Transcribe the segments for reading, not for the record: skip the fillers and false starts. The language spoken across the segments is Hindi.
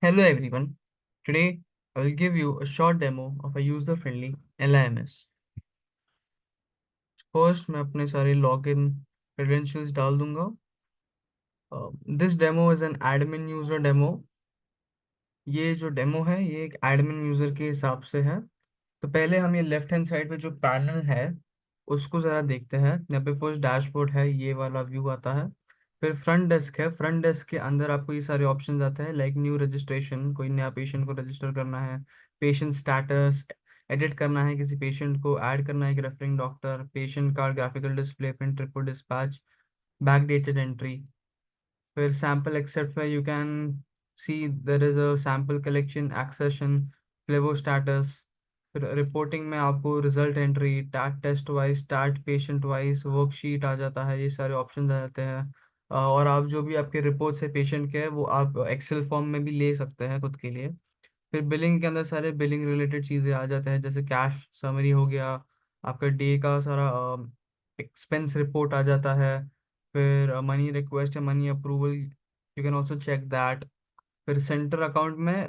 Hello everyone. Today I will give you a short demo of a user-friendly LIMS. First मैं अपने सारे login credentials डाल दूंगा. This demo is an admin user demo. ये जो डेमो है ये एक एडमिन यूजर के हिसाब से है. तो पहले हम ये लेफ्ट हैंड साइड पे जो पैनल है उसको ज़रा देखते हैं. यहाँ पे फर्स्ट डैशबोर्ड है, ये वाला व्यू आता है. फिर फ्रंट डेस्क है. फ्रंट डेस्क के अंदर आपको ये सारे ऑप्शंस आते हैं, लाइक न्यू रजिस्ट्रेशन, कोई नया पेशेंट को रजिस्टर करना है, पेशेंट स्टेटस एडिट करना है, किसी पेशेंट को ऐड करना है, एक referring doctor, patient card, graphical display, print report dispatch, back dated entry. फिर सैम्पल एक्सेप्ट में you can see there is a sample collection, accession, फ्लेवो स्टेटस. फिर रिपोर्टिंग में आपको result entry, TAT test wise, TAT patient wise worksheet आ जाता है, ये सारे ऑप्शंस आ जाते हैं. और आप जो भी आपके रिपोर्ट्स है पेशेंट के वो आप एक्सेल फॉर्म में भी ले सकते हैं खुद के लिए. फिर बिलिंग के अंदर सारे बिलिंग रिलेटेड चीज़ें आ जाते हैं, जैसे कैश समरी हो गया, आपका डे का सारा एक्सपेंस रिपोर्ट आ जाता है. फिर मनी रिक्वेस्ट या money approval, you can also check that. फिर सेंटर अकाउंट में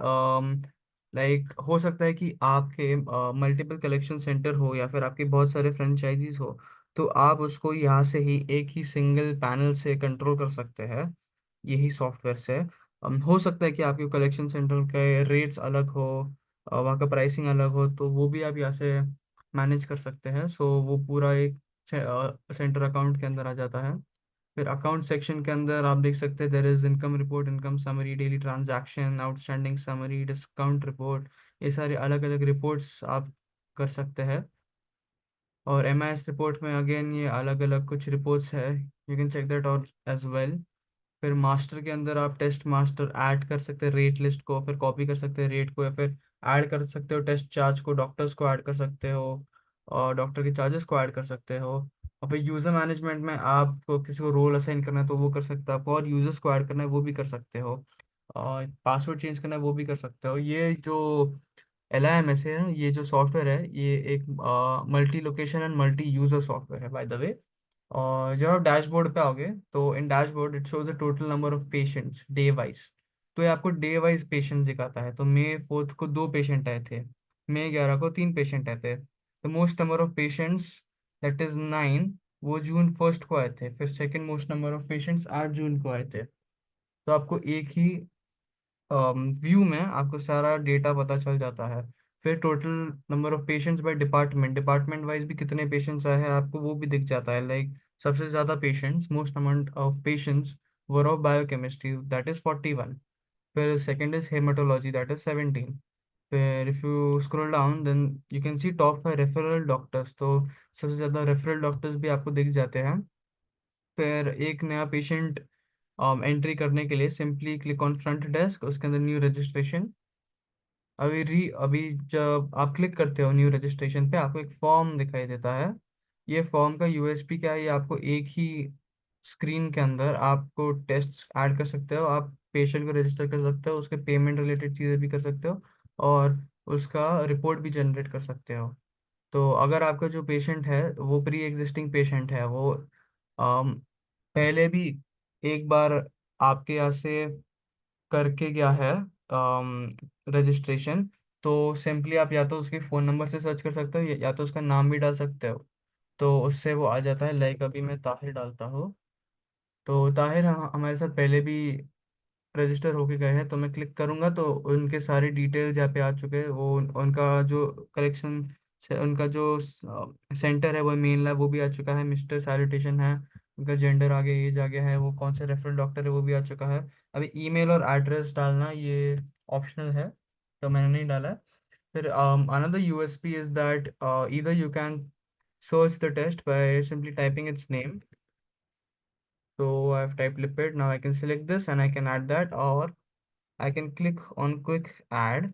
लाइक हो सकता है कि आपके मल्टीपल कलेक्शन सेंटर हो या फिर आपके बहुत सारे फ्रेंचाइजीज हो, तो आप उसको यहाँ से ही एक ही सिंगल पैनल से कंट्रोल कर सकते हैं यही सॉफ्टवेयर से. हो सकता है कि आपके कलेक्शन सेंटर के रेट्स अलग हो, वहाँ का प्राइसिंग अलग हो, तो वो भी आप यहाँ से मैनेज कर सकते हैं. सो वो पूरा एक सेंटर अकाउंट के अंदर आ जाता है. फिर अकाउंट सेक्शन के अंदर आप देख सकते हैं there is income report, income summary, daily transaction, outstanding summary, discount report. ये सारे अलग अलग रिपोर्ट्स आप कर सकते हैं. और MIS रिपोर्ट में अगेन ये अलग अलग कुछ रिपोर्ट्स है, you can check that out as well. फिर मास्टर के अंदर आप टेस्ट मास्टर ऐड कर सकते हैं, रेट लिस्ट को फिर कॉपी कर सकते हैं रेट को, या फिर ऐड कर सकते हो टेस्ट चार्ज को, डॉक्टर्स को ऐड कर सकते हो और डॉक्टर के चार्जेस को ऐड कर सकते हो. और फिर यूज़र मैनेजमेंट में आपको किसी को रोल असाइन करना है तो वो कर सकते हो, आपको और यूजर्स को ऐड करना है वो भी कर सकते हो, और पासवर्ड चेंज करना है वो भी कर सकते हो. ये जो LIMS है, ये जो सॉफ्टवेयर है, ये एक multi location and multi user software है बाय द वे. और जब आप डैशबोर्ड पे आओगे तो इन dashboard it shows the total number of patients day wise. तो ये आपको डे वाइज पेशेंट्स दिखाता है. तो मई 4 को 2 पेशेंट आए थे, मई 11 को 3 पेशेंट आए थे. The most number of patients that is 9, वो जून 1 को आए थे. फिर second most number of patients 8 जून को आए थे. तो आपको एक ही व्यू में आपको सारा डेटा पता चल जाता है. फिर total number of patients by department, department wise भी कितने पेशेंट्स आए हैं आपको वो भी दिख जाता है. लाइक सबसे ज़्यादा patients, most amount of patients were of biochemistry, that is 41. फिर second is haematology, that is 17. फिर if you scroll down then you can see top 5 referral doctors. तो सबसे ज़्यादा रेफरल डॉक्टर्स भी आपको दिख जाते हैं. फिर एक नया पेशेंट एंट्री करने के लिए simply click on front desk, उसके अंदर न्यू रजिस्ट्रेशन. अभी जब आप क्लिक करते हो न्यू रजिस्ट्रेशन पे आपको एक फॉर्म दिखाई देता है. ये फॉर्म का USP क्या है, ये आपको एक ही स्क्रीन के अंदर आपको टेस्ट ऐड कर सकते हो, आप पेशेंट को रजिस्टर कर सकते हो, उसके पेमेंट रिलेटेड चीज़ें भी कर सकते हो, और उसका रिपोर्ट भी जनरेट कर सकते हो. तो अगर आपका जो पेशेंट है वो प्री एग्जिस्टिंग पेशेंट है, वो पहले भी एक बार आपके यहाँ से करके गया है रजिस्ट्रेशन, तो सिंपली आप या तो उसके फ़ोन नंबर से सर्च कर सकते हो या तो उसका नाम भी डाल सकते हो, तो उससे वो आ जाता है. लाइक अभी मैं ताहिर डालता हूँ, तो ताहिर हमारे साथ पहले भी रजिस्टर होके गए हैं. तो मैं क्लिक करूंगा तो उनके सारे डिटेल्स यहाँ पे आ चुके हैं. वो उनका जो कलेक्शन से उनका जो सेंटर है वो मेन लैब वो भी आ चुका है, मिस्टर सैनिटेशन है, उनका जेंडर आ गया, एज आ गया है, वो कौन सा रेफरल डॉक्टर है वो भी आ चुका है. अभी ईमेल और एड्रेस डालना ये ऑप्शनल है, तो मैंने नहीं डाला है. फिर another USP is that either you can search the test by simply typing its name. So I've typed lipid. Now I can select this and I can add that, or I can click on quick add.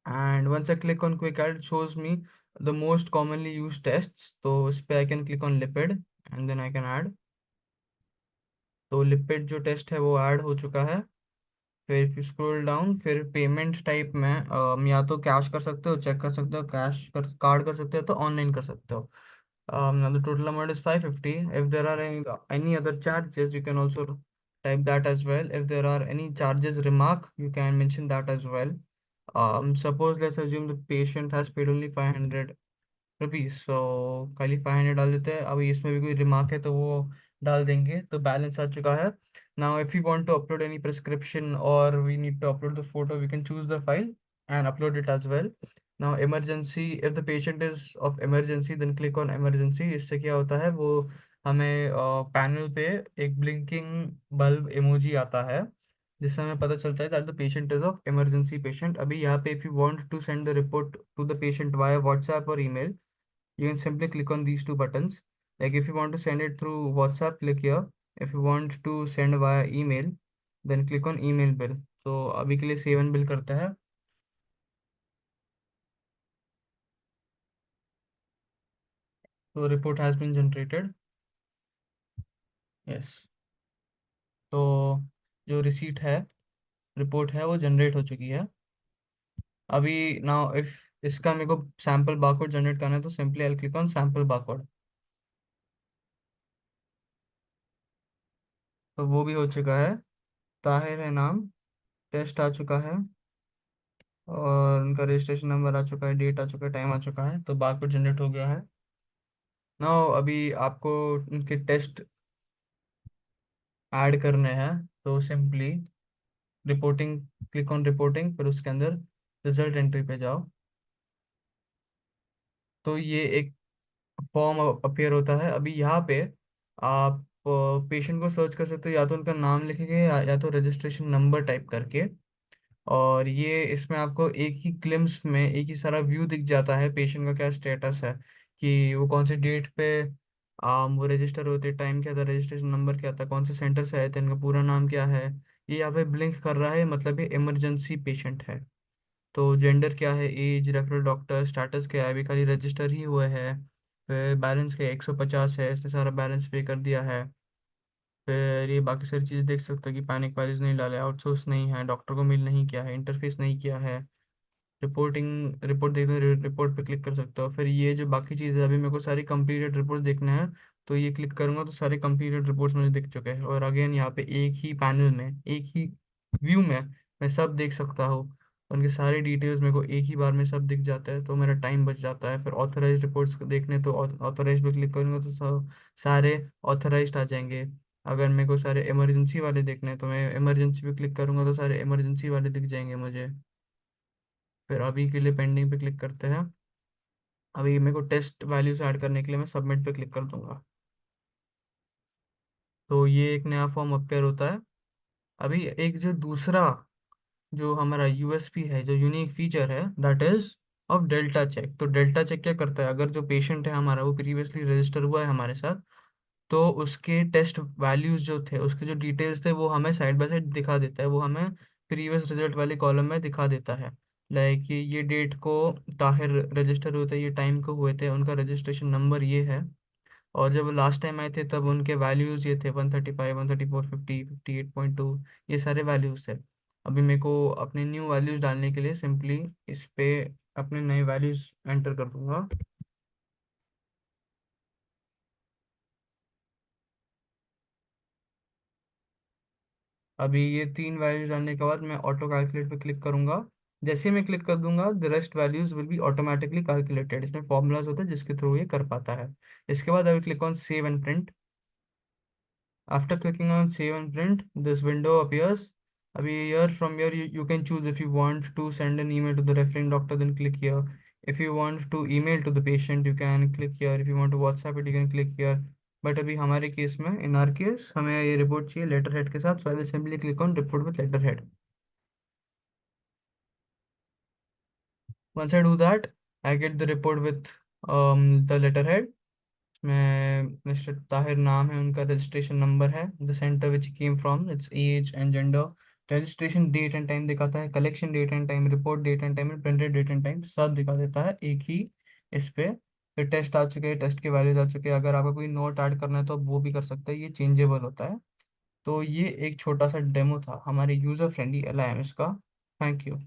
And once I click on quick add, it shows me the most commonly used tests. So इस पे I can click on lipid and then I can add. तो लिपिड जो टेस्ट है वो ऐड हो चुका है. फिर स्क्रॉल डाउन, फिर पेमेंट टाइप में या तो कैश कर सकते हो, चेक कर सकते हो, कैश कर कार्ड कर सकते हो, तो ऑनलाइन कर सकते हो. Now the total amount is 550. If there are any other charges, you can also type that as well. If there are any charges remark, you can mention that as well. Suppose let's assume the patient has paid only 500 rupees, सो खाली 500 डाल देते हैं। अभी इसमें भी कोई रिमार्क है तो वो डाल देंगे, तो बैलेंस आ चुका है। Now if you want to upload any prescription or we need to upload the photo, we can choose the file and upload it as well. Now emergency, if the patient is of emergency then click on emergency. इससे क्या होता है, वो हमें पैनल पे एक ब्लिंकिंग बल्ब इमोजी आता है, जिससे हमें पता चलता है that the patient is of emergency patient. अभी यहाँ पे if you want to send the report to the patient via WhatsApp or email, you can simply click on these two buttons. Like if you want to send it through WhatsApp, click here. If you want to send via email, then click on email bill. तो अभी के लिए save and bill करते हैं। तो report has been generated. Yes. तो जो receipt है, report है, वो generate हो चुकी है। अभी now if इसका मेरे को sample barcode generate करना है तो simply I'll click on sample barcode। तो वो भी हो चुका है। ताहिर है नाम, टेस्ट आ चुका है, और उनका रजिस्ट्रेशन नंबर आ चुका है, डेट आ चुका है, टाइम आ चुका है, तो बारकोड जनरेट हो गया है। नाउ अभी आपको उनके टेस्ट ऐड करने हैं, तो simply reporting, click on reporting, फिर उसके अंदर रिजल्ट एंट्री पे जाओ। तो ये एक फॉर्म अपीयर होता है। अभी यहाँ पे आप पेशेंट को सर्च कर सकते हो, या तो उनका नाम लिखेंगे या तो रजिस्ट्रेशन नंबर टाइप करके। और ये इसमें आपको एक ही ग्लिम्स में एक ही सारा व्यू दिख जाता है, पेशेंट का क्या स्टेटस है, कि वो कौन से डेट पे वो रजिस्टर होते, टाइम क्या था, रजिस्ट्रेशन नंबर क्या था, कौन से सेंटर से आए थे, इनका पूरा नाम क्या है। ये यहाँ पे ब्लिंक कर रहा है, मतलब ये इमरजेंसी पेशेंट है। तो जेंडर क्या है, एज, रेफरल डॉक्टर, स्टेटस क्या है, अभी खाली रजिस्टर ही हुआ है। फिर बैलेंस क्या है, 150 है, इसने सारा बैलेंस पे कर दिया है। फिर ये बाकी सारी चीज़ें देख सकते हो कि पैनिक वायरस नहीं डाले, आउटसोर्स नहीं है, डॉक्टर को मेल नहीं किया है, इंटरफेस नहीं किया है। रिपोर्टिंग, रिपोर्ट देखने, रिपोर्ट पे क्लिक कर सकते हो। फिर ये जो बाकी चीज़ें, अभी मेरे को सारी कंप्लीटेड रिपोर्ट देखने हैं, तो ये क्लिक करूंगा तो सारे कंप्लीटेड रिपोर्ट्स मुझे दिख चुके हैं। और अगेन यहाँ पे एक ही पैनल में, एक ही व्यू में मैं सब देख सकता हूँ। उनके सारे डिटेल्स मेरे को एक ही बार में सब दिख जाता है, तो मेरा टाइम बच जाता है। फिर ऑथराइज रिपोर्ट्स को देखने, तो ऑथराइज पे क्लिक करूंगा तो सब सारे ऑथराइज्ड आ जाएंगे। अगर मेरे को सारे इमरजेंसी वाले देखने हैं तो मैं इमरजेंसी पे क्लिक करूंगा तो सारे इमरजेंसी वाले दिख जाएंगे मुझे। फिर अभी के लिए पेंडिंग पे क्लिक करते हैं। अभी मेरे को टेस्ट वैल्यूज ऐड करने के लिए मैं सबमिट पे क्लिक कर दूंगा। तो ये एक नया फॉर्म अपीयर होता है। अभी एक जो दूसरा, जो हमारा यूएसपी है, जो यूनिक फीचर है, that is of delta check. तो डेल्टा चेक क्या करता है, अगर जो पेशेंट है हमारा वो प्रीवियसली रजिस्टर हुआ है हमारे साथ, तो उसके टेस्ट वैल्यूज जो थे, उसके जो डिटेल्स थे, वो हमें साइड बाय साइड दिखा देता है, वो हमें प्रीवियस रिजल्ट वाले कॉलम में दिखा देता है। लाइक ये डेट को ताहिर रजिस्टर हुए थे, ये टाइम को हुए थे, उनका रजिस्ट्रेशन नंबर ये है, और जब लास्ट टाइम आए थे तब उनके वैल्यूज ये थे, 135, 134, 50, 58.2, ये सारे वैल्यूज थे। अभी मेरे को अपने न्यू वैल्यूज डालने के लिए सिंपली इस पे अपने नए वैल्यूज एंटर कर दूंगा। अभी ये तीन वैल्यूज डालने के बाद मैं ऑटो कैलकुलेट पे क्लिक करूंगा। जैसे ही मैं क्लिक कर दूंगा, the rest values will be automatically calculated. इसमें फॉर्मूलाज होते हैं जिसके थ्रू ये कर पाता है। इसके बाद I will click on save and print. After clicking on save and print, this window appears. Abhi here, from here you can choose if you want to send an email to the referring doctor, then click here. If you want to email to the patient, you can click here. If you want to WhatsApp it, you can click here. But अभी हमारे केस में, इन आर केस, हमें ये रिपोर्ट चाहिए लेटर हेड के साथ, so I will simply click on report with letterhead. Once I do that, I get the report with the letterhead। मैं मिस्टर ताहिर नाम है, उनका रजिस्ट्रेशन नंबर है, the centre which came from, its age and gender, registration date and time दिखाता है, collection date and time, report date and time, printed date and time, सब दिखा देता है एक ही इस पे। फिर टेस्ट आ चुके हैं, टेस्ट के वैल्यूज आ चुके हैं, अगर आपको कोई नोट ऐड करना है तो आप वो भी कर सकते हैं, ये चेंजेबल होता है। तो ये एक छोटा सा डेमो था हमारे यूजर फ्रेंडली LIMS का। Thank you.